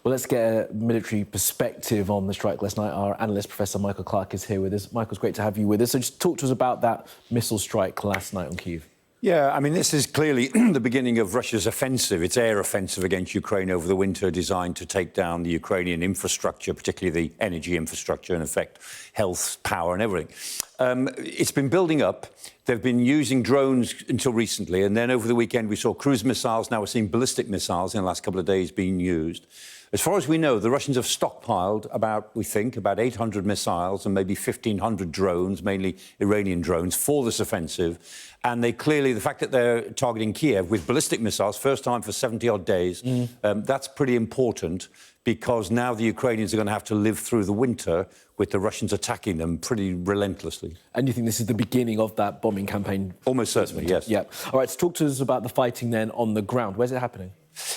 Well, let's get a military perspective on the strike last night. Our analyst, Professor Michael Clarke, is here with us. Michael, it's great to have you with us. So just talk to us about that missile strike last night on Kyiv. Yeah, I mean, this is clearly the beginning of Russia's offensive, its air offensive against Ukraine over the winter, designed to take down the Ukrainian infrastructure, particularly the energy infrastructure, and affect health, power and everything. It's been building up. They've been using drones until recently, and then over the weekend we saw cruise missiles. Now we're seeing ballistic missiles in the last couple of days being used. As far as we know, the Russians have stockpiled about 800 missiles and maybe 1,500 drones, mainly Iranian drones, for this offensive. And they clearly, the fact that they're targeting Kyiv with ballistic missiles, first time for 70-odd days, that's pretty important, because now the Ukrainians are going to have to live through the winter with the Russians attacking them pretty relentlessly. And you think this is the beginning of that bombing campaign? Almost certainly, yes. Yeah. All right, so talk to us about the fighting then on the ground. Where's it happening?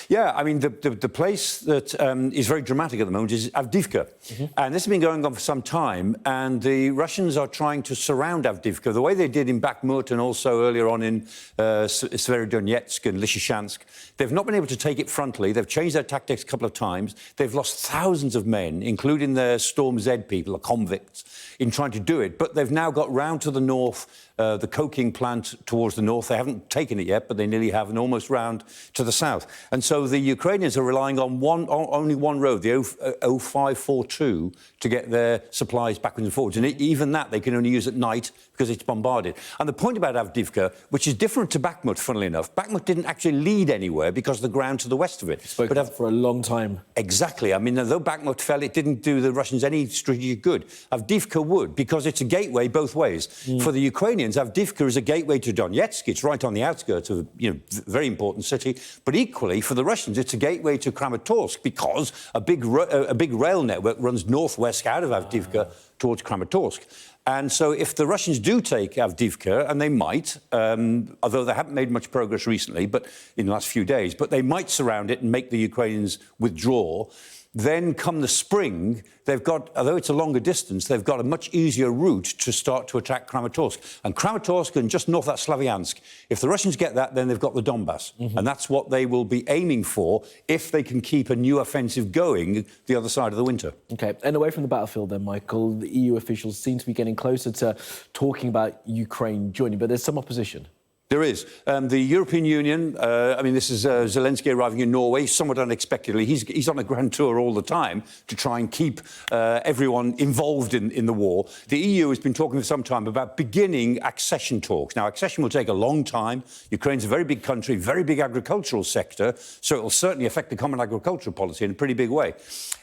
Yeah, I mean, the place that is very dramatic at the moment is Avdiivka. And this has been going on for some time, and the Russians are trying to surround Avdiivka the way they did in Bakhmut and also earlier on in Severodonetsk and Lysychansk. They've not been able to take it frontally. They've changed their tactics a couple of times. They've lost thousands of men, including their Storm Z people, the convicts, in trying to do it. But they've now got round to the north, the coking plant towards the north. They haven't taken it yet, but they nearly have, and almost round to the south. And so the Ukrainians are relying on only one road, the 0542, to get their supplies backwards and forwards. And even that they can only use at night because it's bombarded. And the point about Avdiivka, which is different to Bakhmut, funnily enough, Bakhmut didn't actually lead anywhere because of the ground to the west of it. Spoken about for a long time. Exactly. I mean, though Bakhmut fell, it didn't do the Russians any strategic good. Avdiivka would, because it's a gateway both ways. For the Ukrainians, Avdiivka is a gateway to Donetsk. It's right on the outskirts of a very important city. But equally, for the Russians, it's a gateway to Kramatorsk, because a big rail network runs northwest out of Avdiivka towards Kramatorsk. And so if the Russians do take Avdiivka, and they might, although they haven't made much progress recently, but in the last few days, but they might surround it and make the Ukrainians withdraw, then come the spring, they've got, although it's a longer distance, they've got a much easier route to start to attack Kramatorsk. And Kramatorsk and just north of that Slavyansk, if the Russians get that, then they've got the Donbass. And that's what they will be aiming for if they can keep a new offensive going the other side of the winter. OK, and away from the battlefield then, Michael, the EU officials seem to be getting closer to talking about Ukraine joining, but there's some opposition. There is. The European Union, I mean, this is Zelensky arriving in Norway somewhat unexpectedly. He's on a grand tour all the time to try and keep everyone involved in the war. The EU has been talking for some time about beginning accession talks. Now, accession will take a long time. Ukraine's a very big country, very big agricultural sector, so it will certainly affect the common agricultural policy in a pretty big way.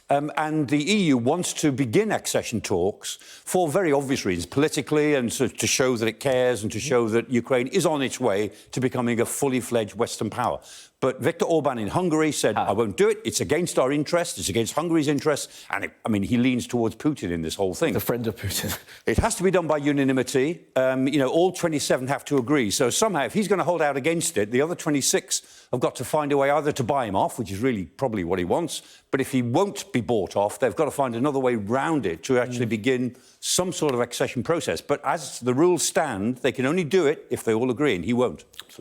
And the EU wants to begin accession talks for very obvious reasons, politically, and to show that it cares and to show that Ukraine is on its way to becoming a fully-fledged Western power. But Viktor Orban in Hungary said, I won't do it. It's against our interests. It's against Hungary's interests. And, I mean, he leans towards Putin in this whole thing. The friend of Putin. It has to be done by unanimity. All 27 have to agree. So somehow, if he's going to hold out against it, the other 26 have got to find a way either to buy him off, which is really probably what he wants, but if he won't be bought off, they've got to find another way round it to actually begin some sort of accession process. But as the rules stand, they can only do it if they all agree, and he won't.